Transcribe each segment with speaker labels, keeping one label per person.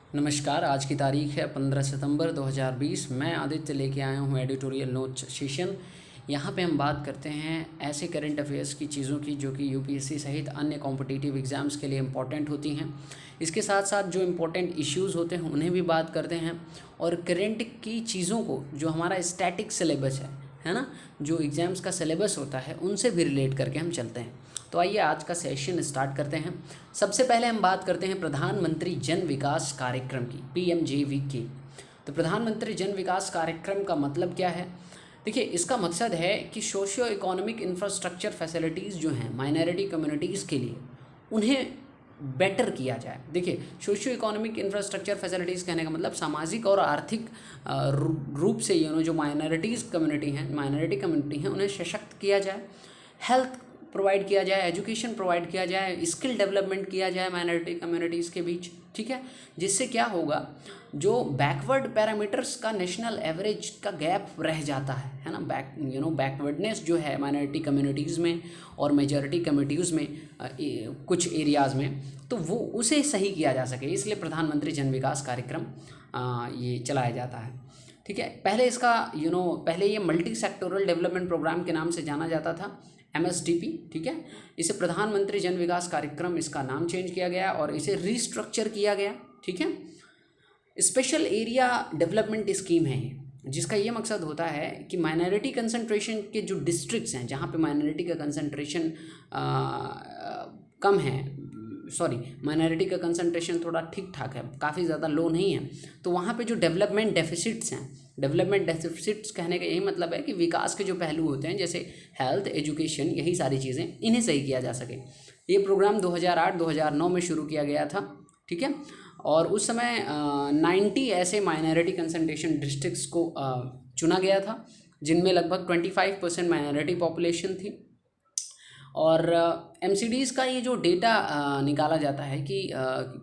Speaker 1: नमस्कार। आज की तारीख है 15 सितंबर 2020। मैं आदित्य लेके आया हूँ एडिटोरियल नोट्स सेशन। यहाँ पे हम बात करते हैं ऐसे करंट अफेयर्स की चीज़ों की जो कि यूपीएससी सहित अन्य कॉम्पिटिटिव एग्ज़ाम्स के लिए इम्पॉर्टेंट होती हैं। इसके साथ साथ जो इम्पोर्टेंट इश्यूज़ होते हैं उन्हें भी बात करते हैं, और करंट की चीज़ों को जो हमारा स्टैटिक सिलेबस है ना, जो एग्ज़ाम्स का सिलेबस होता है उनसे भी रिलेट करके हम चलते हैं। तो आइए आज का सेशन स्टार्ट करते हैं। सबसे पहले हम बात करते हैं प्रधानमंत्री जन विकास कार्यक्रम की, PMJVK। तो प्रधानमंत्री जन विकास कार्यक्रम का मतलब क्या है? देखिए, इसका मकसद है कि सोशियो इकोनॉमिक इंफ्रास्ट्रक्चर फैसिलिटीज़ जो हैं माइनॉरिटी कम्युनिटीज़ के लिए, उन्हें बेटर किया जाए। देखिए, सोशियो इकोनॉमिक इंफ्रास्ट्रक्चर फैसिलिटीज़ कहने का मतलब सामाजिक और आर्थिक रूप से जो माइनॉरिटी कम्युनिटी हैं उन्हें सशक्त किया जाए, हेल्थ प्रोवाइड किया जाए, एजुकेशन प्रोवाइड किया जाए, स्किल डेवलपमेंट किया जाए माइनॉरिटी कम्युनिटीज़ के बीच, ठीक है। जिससे क्या होगा, जो बैकवर्ड पैरामीटर्स का नेशनल एवरेज का गैप रह जाता है ना, बैकवर्डनेस जो है माइनॉरिटी कम्युनिटीज़ में और मेजॉरिटी कम्युनिटीज़ में कुछ एरियाज़ में, तो वो उसे सही किया जा सके, इसलिए प्रधानमंत्री जन विकास कार्यक्रम ये चलाया जाता है, ठीक है। पहले इसका पहले ये मल्टी सेक्टोरल डेवलपमेंट प्रोग्राम के नाम से जाना जाता था, MSDP, ठीक है। इसे प्रधानमंत्री जन विकास कार्यक्रम इसका नाम चेंज किया गया और इसे रीस्ट्रक्चर किया गया, ठीक है। स्पेशल एरिया डेवलपमेंट स्कीम है ये, जिसका ये मकसद होता है कि माइनॉरिटी कंसंट्रेशन के जो डिस्ट्रिक्ट्स हैं जहाँ पे माइनॉरिटी का कंसंट्रेशन कम है, माइनॉरिटी का कंसंट्रेशन थोड़ा ठीक ठाक है, काफ़ी ज़्यादा लो नहीं है, तो वहाँ पे जो डेवलपमेंट डेफिसिट्स कहने का यही मतलब है कि विकास के जो पहलू होते हैं जैसे हेल्थ, एजुकेशन, यही सारी चीज़ें, इन्हें सही किया जा सके। ये प्रोग्राम 2008-2009 में शुरू किया गया था, ठीक है। और उस समय 90 ऐसे माइनॉरिटी कंसंट्रेशन डिस्ट्रिक्ट्स को चुना गया था, जिनमें लगभग 25% माइनॉरिटी पॉपुलेशन थी। और MCDs का ये जो डेटा निकाला जाता है कि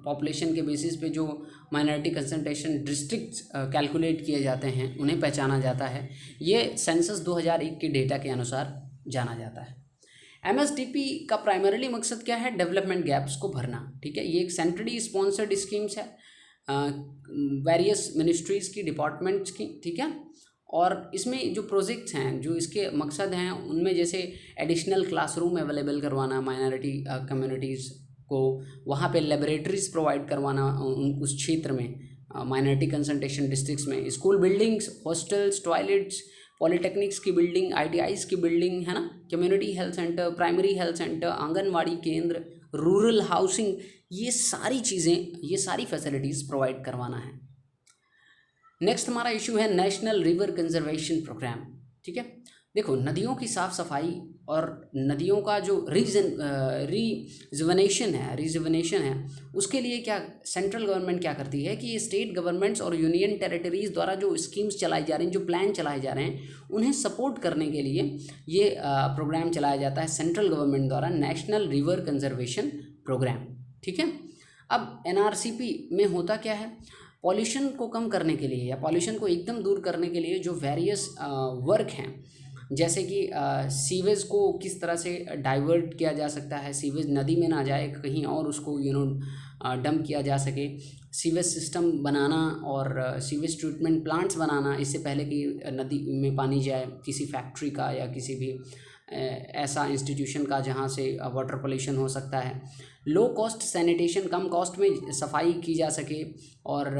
Speaker 1: पॉपुलेशन के बेसिस पे जो माइनॉरिटी कंसंट्रेशन डिस्ट्रिक्ट्स कैलकुलेट किए जाते हैं, उन्हें पहचाना जाता है, ये सेंसस 2001 के डेटा के अनुसार जाना जाता है। MSDP का प्राइमरीली मकसद क्या है? डेवलपमेंट गैप्स को भरना, ठीक है। ये एक सेंट्रली स्पॉन्सर्ड स्कीम्स है वेरियस मिनिस्ट्रीज़ की, डिपार्टमेंट्स की, ठीक है। और इसमें जो प्रोजेक्ट्स हैं, जो इसके मकसद हैं, उनमें जैसे एडिशनल क्लासरूम अवेलेबल करवाना माइनॉरिटी कम्युनिटीज़ को, वहाँ पे लेबोरेटरीज़ प्रोवाइड करवाना उस क्षेत्र में, माइनॉरिटी कंसंट्रेशन डिस्ट्रिक्ट्स में, स्कूल बिल्डिंग्स, हॉस्टल्स, टॉयलेट्स, पॉलीटेक्निक्स की बिल्डिंग, ITIs की बिल्डिंग, है ना, community health centre, primary health centre, anganwadi केंद्र, रूरल हाउसिंग, ये सारी चीज़ें, ये सारी फैसिलिटीज़ प्रोवाइड करवाना है। नेक्स्ट हमारा इशू है नेशनल रिवर कंजर्वेशन प्रोग्राम, ठीक है। देखो, नदियों की साफ़ सफाई और नदियों का जो रिजुवनेशन है, उसके लिए क्या सेंट्रल गवर्नमेंट क्या करती है कि ये स्टेट गवर्नमेंट्स और यूनियन टेरिटरीज़ द्वारा जो स्कीम्स चलाई जा रही हैं, जो प्लान चलाए जा रहे हैं, उन्हें सपोर्ट करने के लिए ये प्रोग्राम चलाया जाता है सेंट्रल गवर्नमेंट द्वारा, नेशनल रिवर कंजर्वेशन प्रोग्राम, ठीक है। अब NRCP में होता क्या है, पॉल्यूशन को कम करने के लिए या पॉल्यूशन को एकदम दूर करने के लिए जो वेरियस वर्क हैं, जैसे कि सीवेज को किस तरह से डाइवर्ट किया जा सकता है, सीवेज नदी में ना जाए, कहीं और उसको डंप किया जा सके, सीवेज सिस्टम बनाना और सीवेज ट्रीटमेंट प्लांट्स बनाना, इससे पहले कि नदी में पानी जाए, किसी फैक्ट्री का या किसी भी ऐसा इंस्टीट्यूशन का जहाँ से वाटर पोल्यूशन हो सकता है। लो कॉस्ट सैनिटेशन, कम कॉस्ट में सफाई की जा सके, और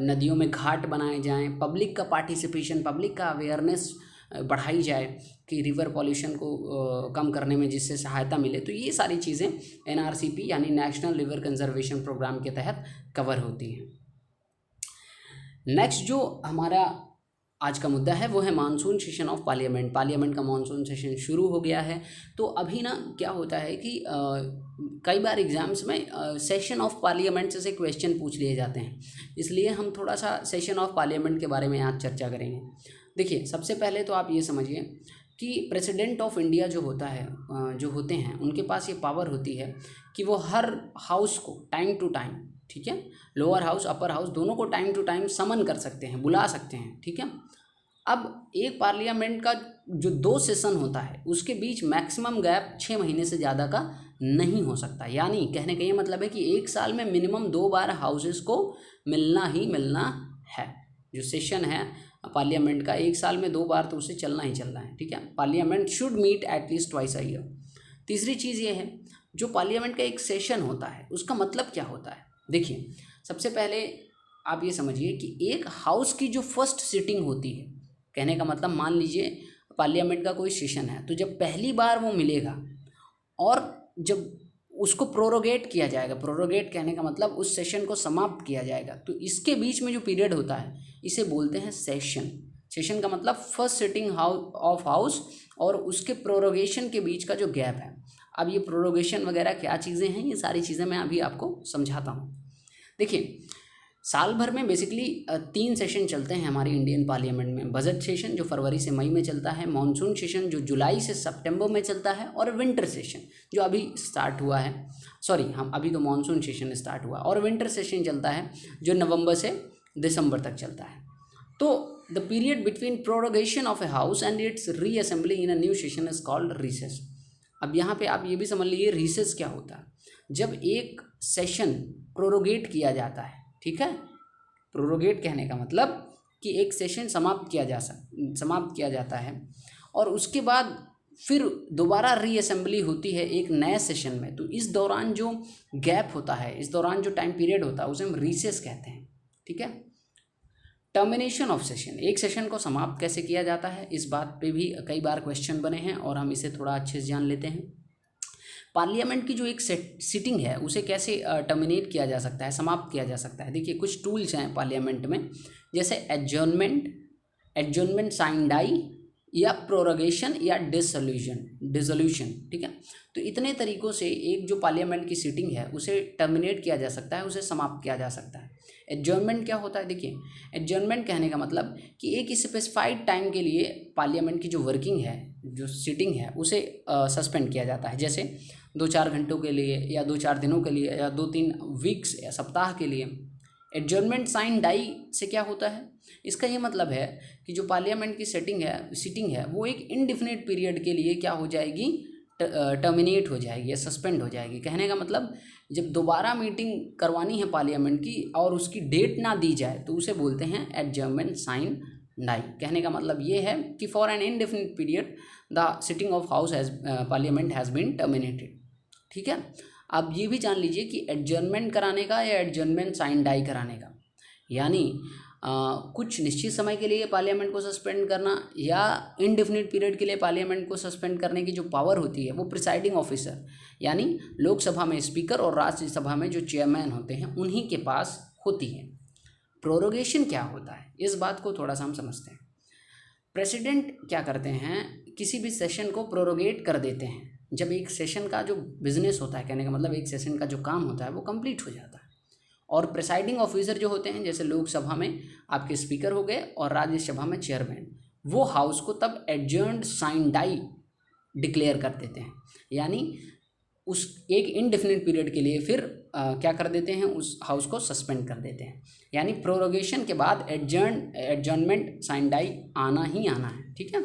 Speaker 1: नदियों में घाट बनाए जाएं, पब्लिक का पार्टिसिपेशन, पब्लिक का अवेयरनेस बढ़ाई जाए कि रिवर पॉल्यूशन को कम करने में जिससे सहायता मिले। तो ये सारी चीज़ें NRCP यानी नेशनल रिवर कंजर्वेशन प्रोग्राम के तहत कवर होती हैं। नेक्स्ट जो हमारा आज का मुद्दा है वो है मानसून सेशन ऑफ पार्लियामेंट का मानसून सेशन शुरू हो गया है। तो अभी ना क्या होता है कि कई बार एग्ज़ाम्स में सेशन ऑफ पार्लियामेंट से क्वेश्चन पूछ लिए जाते हैं, इसलिए हम थोड़ा सा सेशन ऑफ पार्लियामेंट के बारे में आज चर्चा करेंगे। देखिए, सबसे पहले तो आप ये समझिए कि प्रेसिडेंट ऑफ इंडिया जो होते हैं, उनके पास ये पावर होती है कि वो हर हाउस को टाइम टू टाइम, ठीक है, लोअर हाउस अपर हाउस दोनों को टाइम टू टाइम समन कर सकते हैं, बुला सकते हैं, ठीक है। अब एक पार्लियामेंट का जो 2 सेशन होता है उसके बीच मैक्सिमम गैप 6 महीने से ज़्यादा का नहीं हो सकता। यानी कहने का ये मतलब है कि एक साल में मिनिमम 2 बार हाउसेस को मिलना ही मिलना है। जो सेशन है पार्लियामेंट का, एक साल में 2 बार तो उसे चलना ही चलना है, ठीक है। Parliament should meet at least twice a year. तीसरी चीज़ ये है, जो पार्लियामेंट का एक सेशन होता है उसका मतलब क्या होता है। देखिए, सबसे पहले आप ये समझिए कि एक हाउस की जो फर्स्ट सिटिंग होती है, कहने का मतलब मान लीजिए पार्लियामेंट का कोई सेशन है, तो जब पहली बार वो मिलेगा और जब उसको प्रोरोगेट किया जाएगा, प्रोरोगेट कहने का मतलब उस सेशन को समाप्त किया जाएगा, तो इसके बीच में जो पीरियड होता है इसे बोलते हैं सेशन। सेशन का मतलब फर्स्ट सिटिंग ऑफ हाउस और उसके प्रोरोगेशन के बीच का जो गैप है। अब ये प्रोरोगेशन वगैरह क्या चीज़ें हैं, ये सारी चीज़ें मैं अभी आपको समझाता हूँ। देखिए, साल भर में बेसिकली 3 सेशन चलते हैं हमारी इंडियन पार्लियामेंट में। बजट सेशन जो फरवरी से मई में चलता है, मानसून सेशन जो जुलाई से सितंबर में चलता है, और विंटर सेशन जो अभी स्टार्ट हुआ है, सॉरी हम अभी तो मानसून सेशन स्टार्ट हुआ, और विंटर सेशन चलता है जो नवंबर से दिसंबर तक चलता है। तो the period between prorogation of a house and it's reassembly in a new session is called recess. अब यहाँ पे आप ये भी समझ लीजिए रिसेस क्या होता है। जब एक सेशन प्रोरोगेट किया जाता है, ठीक है, प्रोरोगेट कहने का मतलब कि एक सेशन समाप्त किया जाता है और उसके बाद फिर दोबारा रीअसेंबली होती है एक नए सेशन में, तो इस दौरान जो गैप होता है, इस दौरान जो टाइम पीरियड होता है उसे हम रिसेस कहते हैं, ठीक है। टर्मिनेशन ऑफ सेशन, एक सेशन को समाप्त कैसे किया जाता है, इस बात पे भी कई बार क्वेश्चन बने हैं और हम इसे थोड़ा अच्छे से जान लेते हैं। पार्लियामेंट की जो एक सिटिंग है उसे कैसे टर्मिनेट किया जा सकता है, समाप्त किया जा सकता है। देखिए, कुछ टूल्स हैं पार्लियामेंट में, जैसे एडजर्नमेंट साइन डाई या प्रोरोगेशन या डिसोल्यूशन, ठीक है। तो इतने तरीक़ों से एक जो पार्लियामेंट की सीटिंग है उसे टर्मिनेट किया जा सकता है, उसे समाप्त किया जा सकता है। एडजर्नमेंट क्या होता है, देखिए, एडजर्नमेंट कहने का मतलब कि एक स्पेसिफाइड टाइम के लिए पार्लियामेंट की जो वर्किंग है, जो सीटिंग है, उसे सस्पेंड किया जाता है। जैसे 2-4 घंटों के लिए या 2-4 दिनों के लिए या 2-3 वीक्स या सप्ताह के लिए। एडजर्नमेंट साइन डाई से क्या होता है, इसका ये मतलब है कि जो पार्लियामेंट की सीटिंग है वो एक इनडिफिनिट पीरियड के लिए क्या हो जाएगी, टर्मिनेट हो जाएगी या सस्पेंड हो जाएगी। कहने का मतलब जब दोबारा मीटिंग करवानी है पार्लियामेंट की और उसकी डेट ना दी जाए तो उसे बोलते हैं एडजर्नमेंट साइन डाई। कहने का मतलब ये है कि for an indefinite period the sitting of house parliament has been terminated, ठीक है। अब ये भी जान लीजिए कि एडजर्नमेंट कराने का या एडजर्नमेंट साइन डाई कराने का, यानी कुछ निश्चित समय के लिए पार्लियामेंट को सस्पेंड करना या इनडेफिनिट पीरियड के लिए पार्लियामेंट को सस्पेंड करने की जो पावर होती है वो प्रिसाइडिंग ऑफिसर, यानी लोकसभा में स्पीकर और राज्यसभा में जो चेयरमैन होते हैं उन्हीं के पास होती है। प्रोरोगेशन क्या होता है, इस बात को थोड़ा सा हम समझते हैं। प्रेसिडेंट क्या करते हैं, किसी भी सेशन को प्रोरोगेट कर देते हैं जब एक सेशन का जो बिजनेस होता है, कहने का मतलब एक सेशन का जो काम होता है वो कंप्लीट हो जाता है। और प्रिसाइडिंग ऑफिसर जो होते हैं, जैसे लोकसभा में आपके स्पीकर हो गए और राज्यसभा में चेयरमैन, वो हाउस को तब एडजर्न्ड साइन डाई डिक्लेयर कर देते हैं, यानी उस एक इनडेफिनिट पीरियड के लिए फिर क्या कर देते हैं, उस हाउस को सस्पेंड कर देते हैं। यानी प्रोरोगेशन के बाद एडजर्नमेंट साइन डाई आना ही आना है, ठीक है।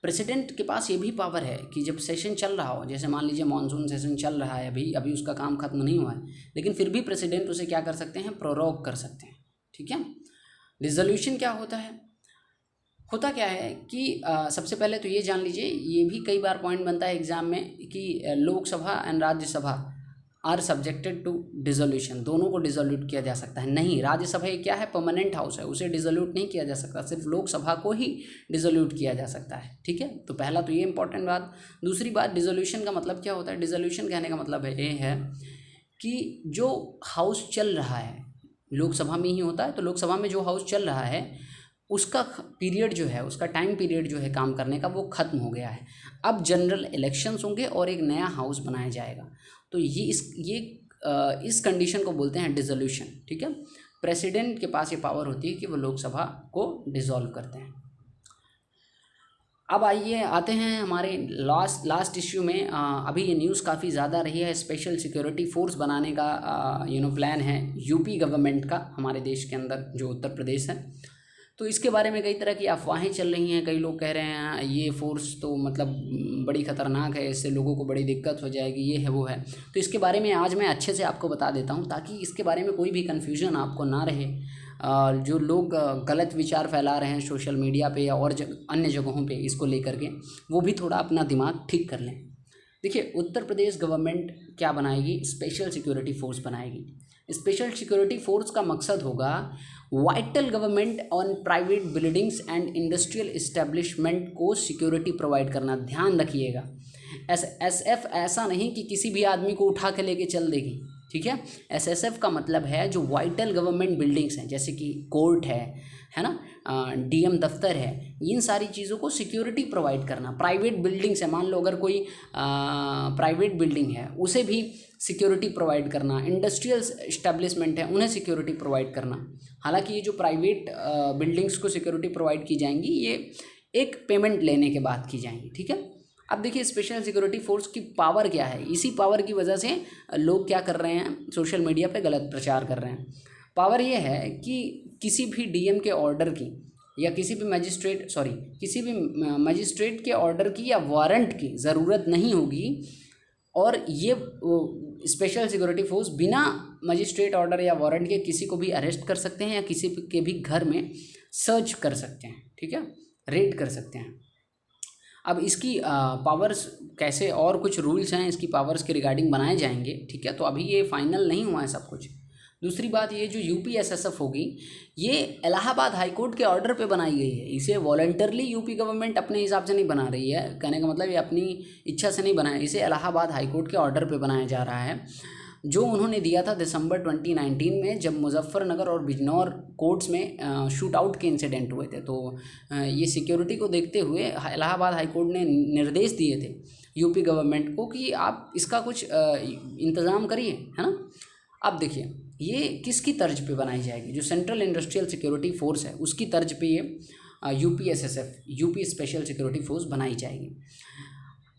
Speaker 1: प्रेसिडेंट के पास ये भी पावर है कि जब सेशन चल रहा हो, जैसे मान लीजिए मानसून सेशन चल रहा है, अभी उसका काम खत्म नहीं हुआ है, लेकिन फिर भी प्रेसिडेंट उसे क्या कर सकते हैं, प्रोरोग कर सकते हैं, ठीक है। रिजोल्यूशन क्या होता है, होता क्या है कि सबसे पहले तो ये जान लीजिए, ये भी कई बार पॉइंट बनता है एग्जाम में कि Lok Sabha and Rajya Sabha are subjected to dissolution, दोनों को डिसोल्यूट किया जा सकता है। नहीं, राज्यसभा ये क्या है, परमानेंट हाउस है, उसे डिसोल्यूट नहीं किया जा सकता, सिर्फ लोकसभा को ही डिसोल्यूट किया जा सकता है, ठीक है। तो पहला तो ये इंपॉर्टेंट बात। दूसरी बात, डिसोल्यूशन का मतलब क्या होता है, डिसोल्यूशन कहने का मतलब ये है कि जो हाउस चल रहा है, लोकसभा में ही होता है, तो लोकसभा में जो हाउस चल रहा है उसका पीरियड जो है, उसका टाइम पीरियड जो है काम करने का, वो ख़त्म हो गया है। अब जनरल इलेक्शंस होंगे और एक नया हाउस बनाया जाएगा, तो इस कंडीशन को बोलते हैं डिसोल्यूशन, ठीक है। प्रेसिडेंट के पास ये पावर होती है कि वो लोकसभा को डिसॉल्व करते हैं। अब आइए आते हैं हमारे लास्ट इश्यू में। अभी ये न्यूज़ काफ़ी ज़्यादा रही है, स्पेशल सिक्योरिटी फोर्स बनाने का प्लान है यूपी गवर्नमेंट का, हमारे देश के अंदर जो उत्तर प्रदेश है। तो इसके बारे में कई तरह की अफवाहें चल रही हैं। कई लोग कह रहे हैं ये फोर्स तो मतलब बड़ी ख़तरनाक है, इससे लोगों को बड़ी दिक्कत हो जाएगी, ये है वो है। तो इसके बारे में आज मैं अच्छे से आपको बता देता हूँ, ताकि इसके बारे में कोई भी कन्फ्यूज़न आपको ना रहे। जो लोग गलत विचार फैला रहे हैं सोशल मीडिया पे या और अन्य जगहों पे इसको लेकर के, वो भी थोड़ा अपना दिमाग ठीक कर लें। देखिए, उत्तर प्रदेश गवर्नमेंट क्या बनाएगी, स्पेशल सिक्योरिटी फोर्स बनाएगी। स्पेशल सिक्योरिटी फोर्स का मकसद होगा vital government on private buildings and industrial establishment को सिक्योरिटी प्रोवाइड करना। ध्यान रखिएगा, एसएसएफ ऐसा नहीं कि किसी भी आदमी को उठा के लेके चल देगी, ठीक है। एसएसएफ का मतलब है जो वाइटल गवर्नमेंट बिल्डिंग्स हैं, जैसे कि कोर्ट है ना, डीएम दफ्तर है, इन सारी चीज़ों को सिक्योरिटी प्रोवाइड करना। प्राइवेट बिल्डिंग्स है, मान लो अगर कोई प्राइवेट बिल्डिंग है उसे भी सिक्योरिटी प्रोवाइड करना। इंडस्ट्रियल इस्टेब्लिशमेंट है, उन्हें सिक्योरिटी प्रोवाइड करना। हालांकि ये जो प्राइवेट बिल्डिंग्स को सिक्योरिटी प्रोवाइड की जाएंगी, ये एक पेमेंट लेने के बाद की जाएंगी, ठीक है। अब देखिए, स्पेशल सिक्योरिटी फोर्स की पावर क्या है। इसी पावर की वजह से लोग क्या कर रहे हैं, सोशल मीडिया पे गलत प्रचार कर रहे हैं। पावर ये है कि किसी भी डीएम के ऑर्डर की या किसी भी मजिस्ट्रेट के ऑर्डर की या वारंट की ज़रूरत नहीं होगी, और ये स्पेशल सिक्योरिटी फोर्स बिना मजिस्ट्रेट ऑर्डर या वारंट के किसी को भी अरेस्ट कर सकते हैं या किसी के भी घर में सर्च कर सकते हैं, ठीक है, रेड कर सकते हैं। अब इसकी पावर्स कैसे, और कुछ रूल्स हैं इसकी पावर्स के रिगार्डिंग बनाए जाएंगे, ठीक है। तो अभी ये फाइनल नहीं हुआ है सब कुछ। दूसरी बात, ये जो यूपीएसएसएफ होगी, ये इलाहाबाद हाई कोर्ट के ऑर्डर पे बनाई गई है। इसे वॉलंटरली यूपी गवर्नमेंट अपने हिसाब से नहीं बना रही है, कहने का मतलब ये अपनी इच्छा से नहीं बनाया, इसे इलाहाबाद हाई कोर्ट के ऑर्डर पे बनाया जा रहा है, जो उन्होंने दिया था दिसंबर 2019 में, जब मुजफ्फरनगर और बिजनौर कोर्ट्स में शूट आउट के इंसिडेंट हुए थे। तो ये सिक्योरिटी को देखते हुए इलाहाबाद हाई कोर्ट ने निर्देश दिए थे यूपी गवर्नमेंट को कि आप इसका कुछ इंतज़ाम करिए, है ना। अब देखिए, ये किसकी तर्ज पे बनाई जाएगी, जो सेंट्रल इंडस्ट्रियल सिक्योरिटी फोर्स है उसकी तर्ज पे ये UPSSF, UP special security force बनाई जाएगी।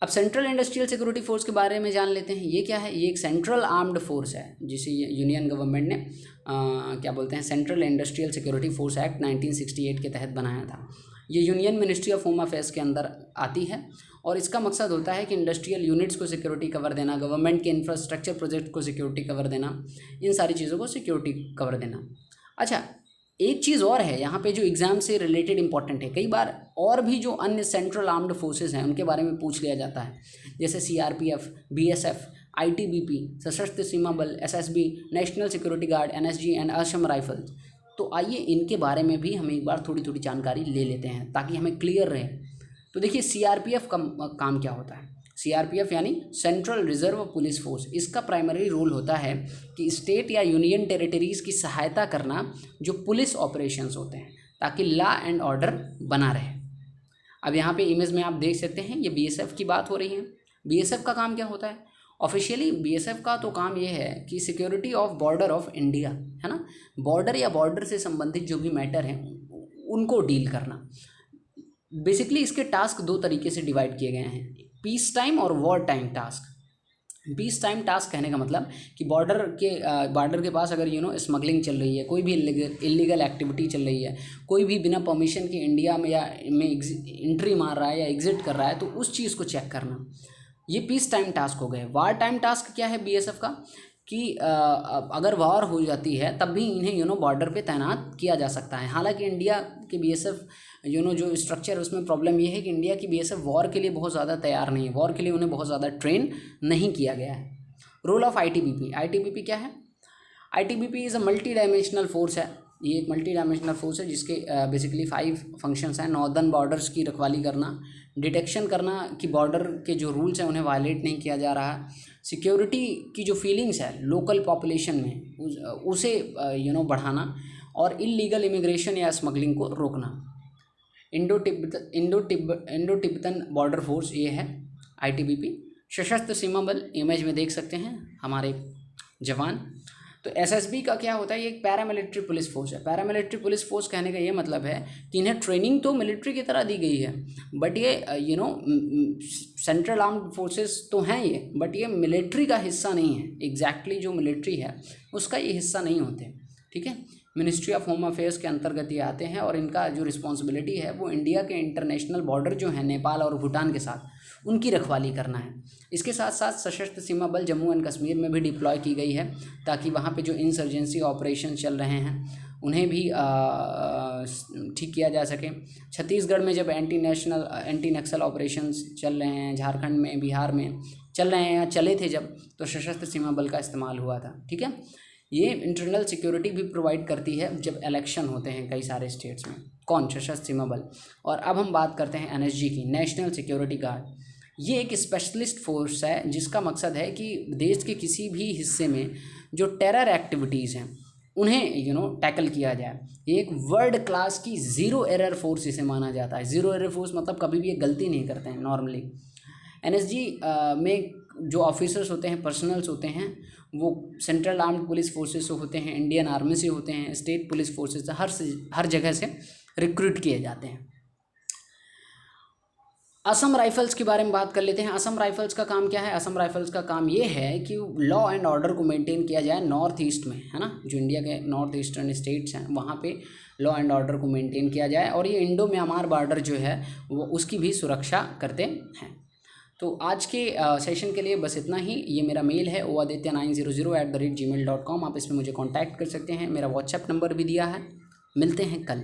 Speaker 1: अब सेंट्रल इंडस्ट्रियल सिक्योरिटी फोर्स के बारे में जान लेते हैं। ये क्या है, ये एक सेंट्रल आर्म्ड फोर्स है, जिसे यूनियन गवर्नमेंट ने क्या बोलते हैं, central industrial security force act 1968 के तहत बनाया था। ये union ministry of home affairs के अंदर आती है, और इसका मकसद होता है कि इंडस्ट्रियल यूनिट्स को सिक्योरिटी कवर देना, गवर्नमेंट के इंफ्रास्ट्रक्चर प्रोजेक्ट को सिक्योरिटी कवर देना, इन सारी चीज़ों को सिक्योरिटी कवर देना। अच्छा, एक चीज़ और है यहाँ पे जो एग्ज़ाम से रिलेटेड इंपॉर्टेंट है। कई बार और भी जो अन्य सेंट्रल आर्म्ड फोर्सेस हैं उनके बारे में पूछ लिया जाता है, जैसे सीआरपीएफ, बीएसएफ, आईटीबीपी, सशस्त्र सीमा बल, SSB, national security guard, NSG and Assam rifles. तो आइए इनके बारे में भी हम एक बार थोड़ी थोड़ी जानकारी ले लेते हैं, ताकि हमें क्लियर रहे। तो देखिए, सीआरपीएफ का काम क्या होता है। सीआरपीएफ यानी सेंट्रल रिजर्व पुलिस फोर्स, इसका प्राइमरी रोल होता है कि स्टेट या यूनियन टेरिटरीज़ की सहायता करना, जो पुलिस ऑपरेशंस होते हैं, ताकि लॉ एंड ऑर्डर बना रहे। अब यहाँ पे इमेज में आप देख सकते हैं, ये बीएसएफ की बात हो रही है। बीएसएफ का काम क्या होता है, ऑफिशियली बीएसएफ का तो काम ये है कि security of border of India, है ना, बॉर्डर या बॉर्डर से संबंधित जो भी मैटर हैं उनको डील करना। बेसिकली इसके टास्क दो तरीके से डिवाइड किए गए हैं, पीस टाइम और war time task. Peace time task कहने का मतलब कि बॉर्डर के पास अगर स्मगलिंग चल रही है, कोई भी इलीगल एक्टिविटी चल रही है, कोई भी बिना परमिशन के इंडिया में एंट्री मार रहा है या एग्जिट कर रहा है, तो उस चीज़ को चेक करना, ये पीस टाइम टास्क हो गए। वार टाइम टास्क क्या है बीएसएफ का, कि अगर वार हो जाती है तब भी इन्हें बॉर्डर पे तैनात किया जा सकता है। हालांकि इंडिया के बीएसएफ जो स्ट्रक्चर है उसमें प्रॉब्लम ये है कि इंडिया की बीएसएफ वॉर के लिए बहुत ज़्यादा तैयार नहीं है, वॉर के लिए उन्हें बहुत ज़्यादा ट्रेन नहीं किया गया है। रोल ऑफ आईटीबीपी, आईटीबीपी क्या है, ITBP is a multi dimensional force है। ये एक मल्टी डायमेंशनल फोर्स है जिसके बेसिकली 5 फंक्शंस हैं। नॉर्दर्न बॉर्डर्स की रखवाली करना, डिटेक्शन करना कि बॉर्डर के जो रूल्स हैं उन्हें वायलेट नहीं किया जा रहा, सिक्योरिटी की जो फीलिंग्स है लोकल पॉपुलेशन में उसे बढ़ाना, और इलीगल इमिग्रेशन या स्मगलिंग को रोकना। इंडो तिब्बतन बॉर्डर फोर्स ये है आईटीबीपी। सशस्त्र सीमा बल, इमेज में देख सकते हैं हमारे जवान। तो एसएसबी का क्या होता है, ये एक पैरामिलिट्री पुलिस फोर्स है। पैरामिलिट्री पुलिस फोर्स कहने का ये मतलब है कि इन्हें ट्रेनिंग तो मिलिट्री की तरह दी गई है, बट ये सेंट्रल आर्म्ड फोर्सेस तो हैं ये, बट ये मिलिट्री का हिस्सा नहीं है। एग्जैक्टली जो मिलिट्री है उसका ये हिस्सा नहीं होते। ठीक है। मिनिस्ट्री ऑफ होम अफेयर्स के अंतर्गत ये आते हैं और इनका जो रिस्पॉन्सिबिलिटी है वो इंडिया के इंटरनेशनल बॉर्डर जो है नेपाल और भूटान के साथ उनकी रखवाली करना है। इसके साथ साथ सशस्त्र सीमा बल जम्मू एंड कश्मीर में भी डिप्लॉय की गई है ताकि वहाँ पे जो इंसर्जेंसी ऑपरेशन चल रहे हैं उन्हें भी ठीक किया जा सके। छत्तीसगढ़ में जब एंटी नक्सल ऑपरेशंस चल रहे हैं, झारखंड में, बिहार में चल रहे हैं या चले थे जब, तो सशस्त्र सीमा बल का इस्तेमाल हुआ था, ठीक है। ये इंटरनल सिक्योरिटी भी प्रोवाइड करती है जब इलेक्शन होते हैं कई सारे स्टेट्स में। कौन? सशस्त्र सीमा बल। और अब हम बात करते हैं एनएसजी की, नेशनल सिक्योरिटी गार्ड। ये एक स्पेशलिस्ट फोर्स है जिसका मकसद है कि देश के किसी भी हिस्से में जो टेरर एक्टिविटीज़ हैं उन्हें टैकल किया जाए। ये एक वर्ल्ड क्लास की ज़ीरो एरर फोर्स इसे माना जाता है। ज़ीरो एरर फोर्स मतलब कभी भी ये गलती नहीं करते हैं नॉर्मली। एनएसजी में जो ऑफिसर्स होते हैं, पर्सनल्स होते हैं, वो सेंट्रल आर्म्ड पुलिस फोर्सेस से होते हैं, इंडियन आर्मी से होते हैं, स्टेट पुलिस फोर्सेस से, हर जगह से रिक्रूट किए जाते हैं। असम राइफल्स के बारे में बात कर लेते हैं। असम राइफल्स का काम क्या है? असम राइफल्स का काम ये है कि लॉ एंड ऑर्डर को मेंटेन किया जाए नॉर्थ ईस्ट में, है ना, जो इंडिया के नॉर्थ ईस्टर्न स्टेट्स हैं वहाँ पे लॉ एंड ऑर्डर को मेंटेन किया जाए, और ये इंडो म्यांमार बॉर्डर जो है वो उसकी भी सुरक्षा करते हैं। तो आज के सेशन के लिए बस इतना ही। ये मेरा मेल है oaditya900@gmail.com। आप इसमें मुझे कॉन्टैक्ट कर सकते हैं। मेरा व्हाट्सएप नंबर भी दिया है। मिलते हैं कल।